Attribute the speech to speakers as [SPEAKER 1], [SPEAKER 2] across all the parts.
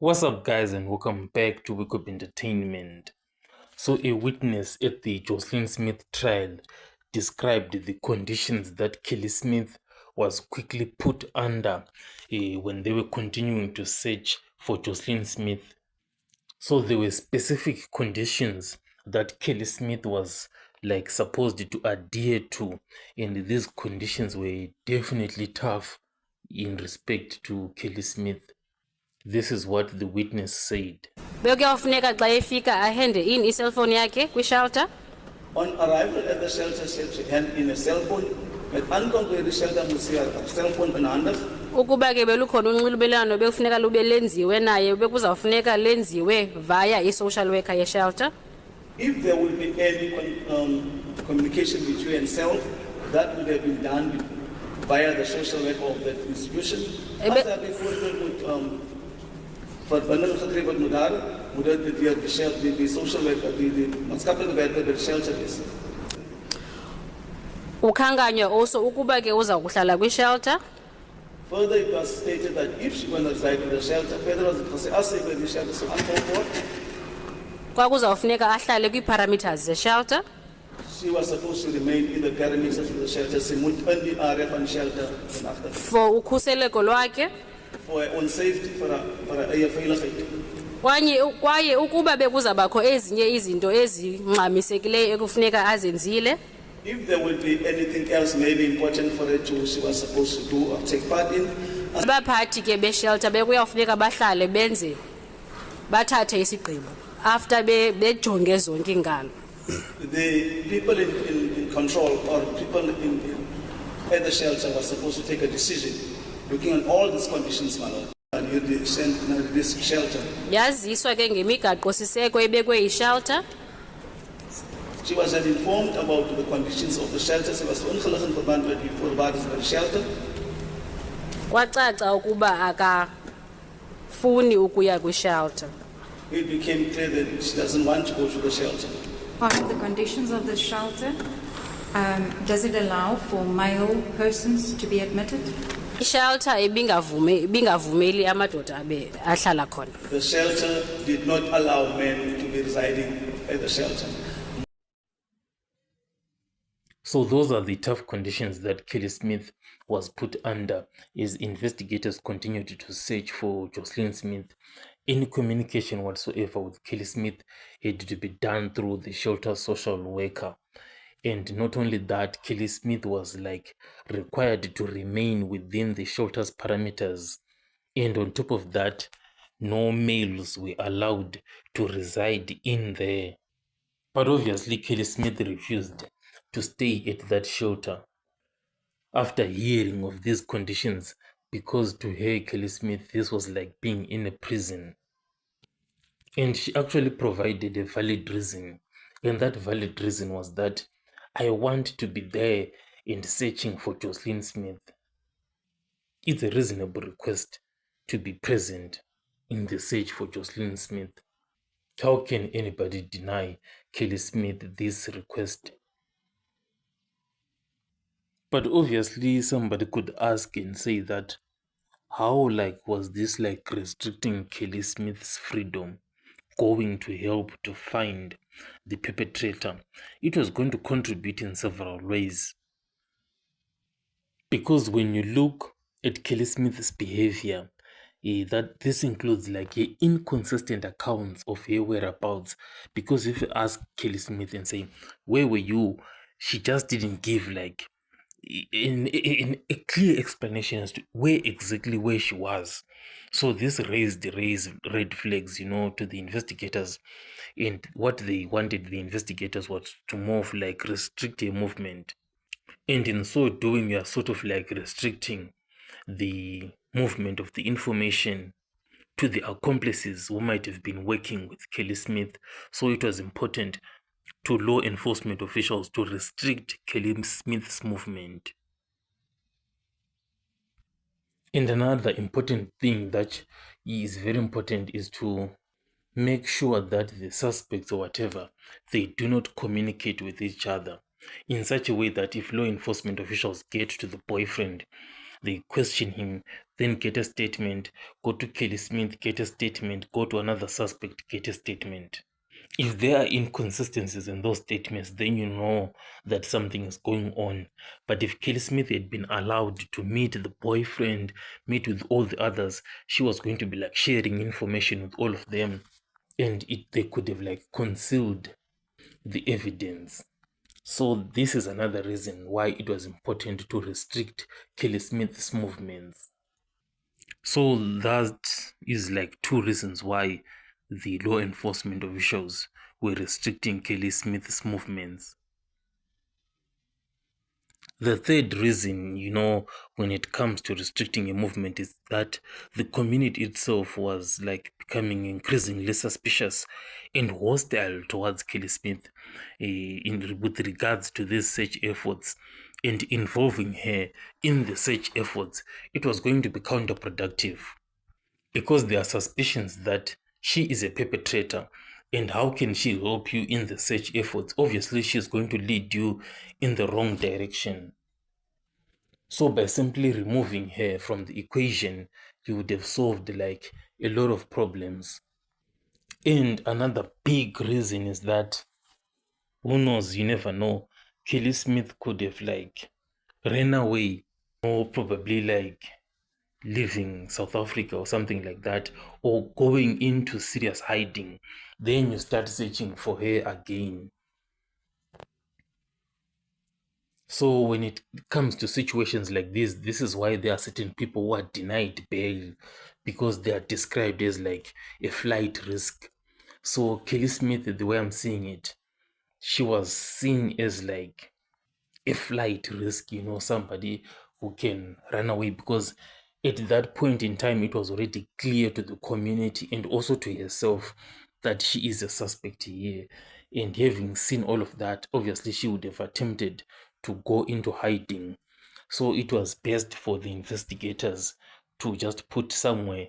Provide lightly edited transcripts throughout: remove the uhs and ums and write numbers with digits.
[SPEAKER 1] What's up, guys, and welcome back to Wake Up Entertainment. So, a witness at the Joshlin Smith trial described the conditions that Kelly Smith was quickly put under when they were continuing to search for Joshlin Smith. So, there were specific conditions that Kelly Smith was supposed to adhere to, and these conditions were definitely tough in respect to Kelly Smith. This is what the witness said.
[SPEAKER 2] Bekuyawufuneka xa efika ahende in i-cellphone yakhe kwi-shelter.
[SPEAKER 3] On arrival at the shelter, she had to hand in a cell phone. Met aankom by die shelter moes sy haar cellphone benhandig.
[SPEAKER 2] Ukuba ke belukhona unxibelelwano bekufuneka lube lenziwe naye bekuzawufuneka lenziwe via i-social worker ye-shelter.
[SPEAKER 3] If there would be any communication between herself, that would have been done via the social worker of that institution. As daar bijvoorbeeld moet verbinding gekry word met haar, moet dit deur die social worker, die maatskaplike werker by die shelter is.
[SPEAKER 2] Ukhankanywe also ukuba ke uza kuhlala kwi-shelter.
[SPEAKER 3] Further, it was stated that if she went to reside in the shelter, further was it gesê as sy by die shelter sou aangekom word,
[SPEAKER 2] Kwakuzawufuneka ahlale kwii-parameters ze-shelter.
[SPEAKER 3] she was supposed to remain in the perimeters of the shelter. Sy moet in die area van die shelter benagtig
[SPEAKER 2] For ukhuseleko lwakhe.
[SPEAKER 3] for her own safety, for her eie veiligheid.
[SPEAKER 2] Kwaye ukuba bekuzabakho ezinye izinto ezingxamisekileyo ekufuneka azenzile.
[SPEAKER 3] If there would be anything else maybe important for her to, she was supposed to do or take part in.
[SPEAKER 2] Abaphathi ke be-shelter bekuyawufuneka bahlale benze bathathe isigqibo after bejonge zonke iingalo.
[SPEAKER 3] The people in control or people at the shelter were supposed to take a decision looking at all these conditions, Malone. And you sent this shelter.
[SPEAKER 2] Yaziswa ke ngemigaqo siseko ebekwe i-shelter.
[SPEAKER 3] She was then informed about the conditions of the shelter. She was ingelig in verband met die voorwaarden van de shelter.
[SPEAKER 2] Kwacaca ukuba akafuni ukuya kwi-shelter.
[SPEAKER 3] It became clear that she doesn't want to go to the shelter.
[SPEAKER 4] Part of the conditions of the shelter, does it allow for male persons to be admitted?
[SPEAKER 2] I-shelter ibingavumeli amadoda abe ahlala khona.
[SPEAKER 3] The shelter did not allow men to be residing at the shelter.
[SPEAKER 1] So those are the tough conditions that Kelly Smith was put under as investigators continued to search for Joshlin Smith. Any communication whatsoever with Kelly Smith had to be done through the shelter social worker. And not only that, Kelly Smith was required to remain within the shelter's parameters. And on top of that, no males were allowed to reside in there. But obviously, Kelly Smith refused to stay at that shelter after hearing of these conditions, because to her, Kelly Smith, this was like being in a prison. And she actually provided a valid reason, and that valid reason was that I want to be there and searching for Joshlin Smith. It's a reasonable request to be present in the search for Joshlin Smith. How can anybody deny Kelly Smith this request? But obviously somebody could ask and say that how was this restricting Kelly Smith's freedom going to help to find the perpetrator? It was going to contribute in several ways. Because when you look at Kelly Smith's behavior, that this includes inconsistent accounts of her whereabouts. Because if you ask Kelly Smith and say, where were you? She just didn't give in a clear explanation as to where she was. So this raised red flags, to the investigators. And what they wanted the investigators was to more of restrict a movement. And in so doing, you are sort of restricting the movement of the information to the accomplices who might have been working with Kelly Smith. So it was important to law enforcement officials to restrict Kelly Smith's movement. And another important thing that is very important is to make sure that the suspects or whatever, they do not communicate with each other in such a way that if law enforcement officials get to the boyfriend, they question him, then get a statement, go to Kelly Smith, get a statement, go to another suspect, get a statement. If there are inconsistencies in those statements, then you know that something is going on. But if Kelly Smith had been allowed to meet the boyfriend, meet with all the others, she was going to be like sharing information with all of them, and they could have like concealed the evidence. So this is another reason why it was important to restrict Kelly Smith's movements. So that is like two reasons why the law enforcement officials were restricting Kelly Smith's movements. The third reason, when it comes to restricting a movement, is that the community itself was like becoming increasingly suspicious and hostile towards Kelly Smith with regards to these search efforts and involving her in the search efforts. It was going to be counterproductive because there are suspicions that she is a perpetrator. And how can she help you in the search efforts? Obviously, she's going to lead you in the wrong direction. So by simply removing her from the equation, you would have solved like a lot of problems. And another big reason is that, who knows, you never know, Kelly Smith could have like ran away, or probably like leaving South Africa or something like that, or going into serious hiding. Then you start searching for her again. So when it comes to situations like this is why there are certain people who are denied bail, because they are described as like a flight risk. So Kelly Smith, the way I'm seeing it, she was seen as like a flight risk, somebody who can run away, because at that point in time it was already clear to the community and also to herself that she is a suspect here. And having seen all of that, obviously she would have attempted to go into hiding. So it was best for the investigators to just put her somewhere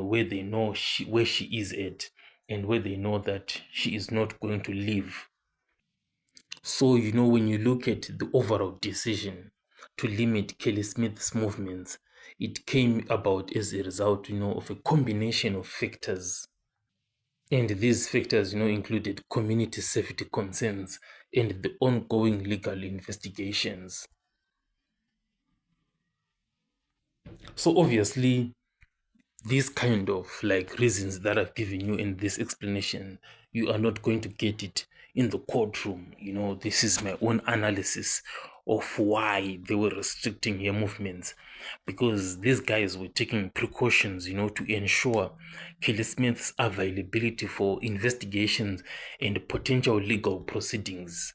[SPEAKER 1] where they know where she is at, and where they know that she is not going to leave. So, when you look at the overall decision to limit Kelly Smith's movements, it came about as a result, of a combination of factors. And these factors, included community safety concerns and the ongoing legal investigations. So obviously, these kind of like reasons that I've given you in this explanation, you are not going to get it in the courtroom. This is my own analysis of why they were restricting her movements, because these guys were taking precautions, to ensure Kelly Smith's availability for investigations and potential legal proceedings.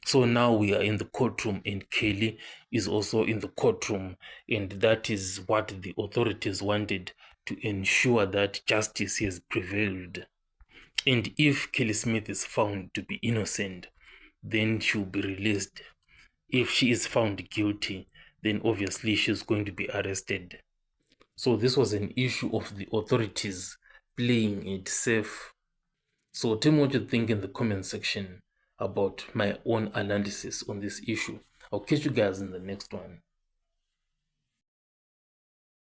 [SPEAKER 1] So now we are in the courtroom, and Kelly is also in the courtroom, and that is what the authorities wanted, to ensure that justice has prevailed. And if Kelly Smith is found to be innocent, then she'll be released. If she is found guilty, then obviously she's going to be arrested. So this was an issue of the authorities playing it safe. So tell me what you think in the comment section about my own analysis on this issue. I'll catch you guys in the next one.